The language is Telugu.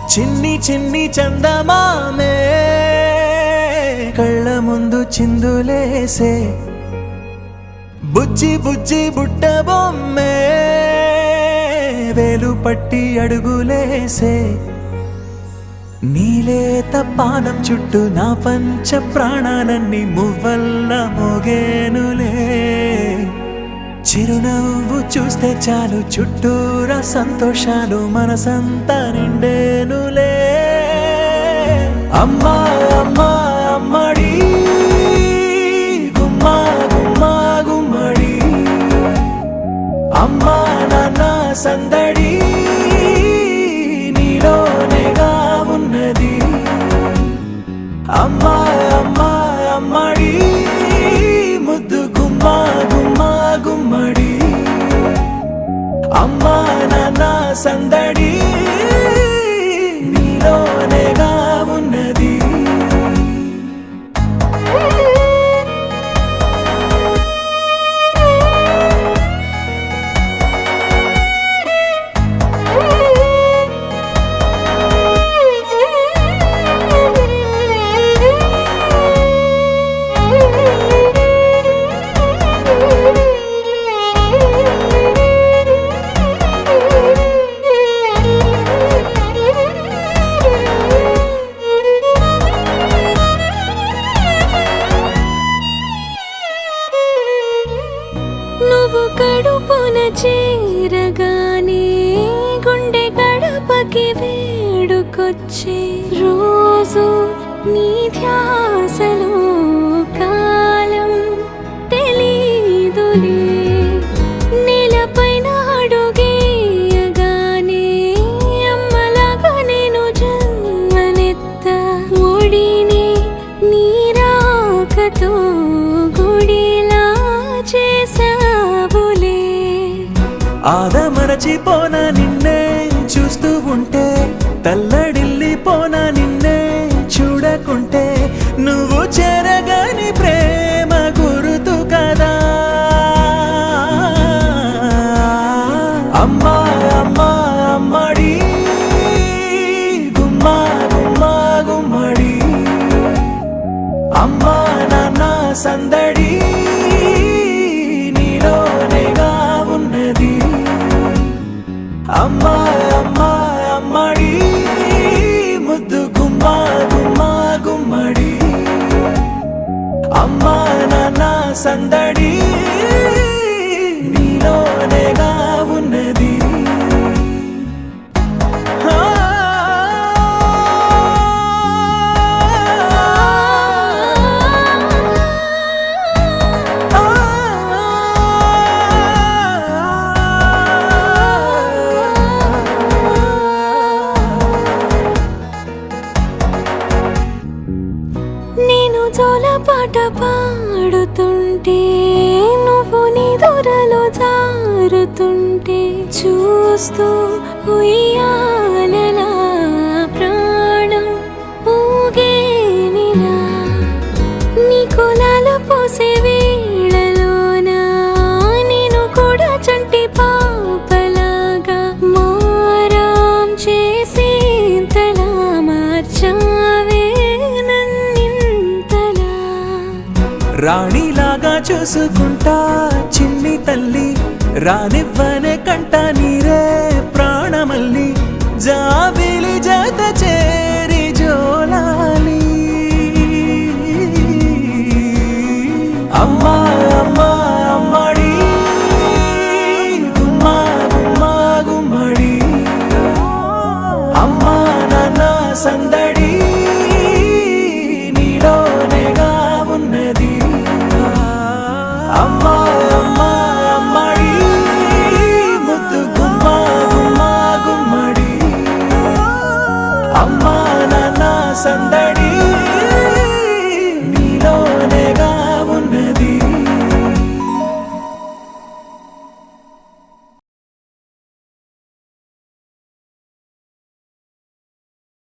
చిన్ని చిన్ని చందమామే కళ్ళ ముందు చిందులేసే బుజ్జి బుజ్జి బుట్ట బొమ్మే వేలు పట్టి అడుగులేసే నీలేత పానం చుట్టూ నా పంచ ప్రాణాలన్నీ మువ్వల్ల మోగేనులే చిరునవ్వు చూస్తే చాలు చుట్టూరా సంతోషాలు మనసంతా నిండేనులే అమ్మా అమ్మా అమ్మడి గుమ్మా గుమ్మా గుమ్మడి అమ్మా నాన్న సందడి నీలోనేగా ఉన్నది అమ్మా అమ్మా అమ్మడి ముద్దు గుమ్మా గుమ్మా గుమ్మడి అమ్మా నాన్న సందడి నీలోనేగా ఉన్నది నువ్వు కడుపున చేరగానే గుండె గడపకి వేడుకొచ్చే రోజు నీ ధ్యాసలో కాలం తెలీదులే నేలపైన అడుగేయగానే అమ్మలాగా నేను జన్మనెత్త ఒడిని నీ రాకతో గుడిలా చేసావులే ఆదమరచిపోనా నిన్నే చూస్తూ ఉంటే తల్లడిల్లిపోనా నిన్నే చూడకుంటే నువ్వు చెరగని ప్రేమ గురుతు కదా అమ్మా అమ్మా అమ్మడి గుమ్మా గుమ్మా గుమ్మడి అమ్మా నాన్న సందడి నీలోనేగా ఉన్నది అమ్మా అమ్మా అమ్మడి ముద్దు గుమ్మా గుమ్మా గుమ్మడి అమ్మా నాన్న సందడి నీలోనేగా ఉన్నది నేను జోలపాట పాడుతుంటే నువ్వు నీ దూరలో జారుతుంటే చూస్తూ ఉయ్యాలలా ప్రాణం ఊగేనిలా నీ కులాలు పోసే వేళలోనా నేను కూడా చంటి పాపలాగా మారాం చేసేంతలా మార్చావే రాణిలాగా చూసుకుంటా చిన్ని తల్లి రానివ్వనే కంట నీరే ప్రాణమల్లి జాబిలి జత చేరి జోలాలి అమ్మా అమ్మా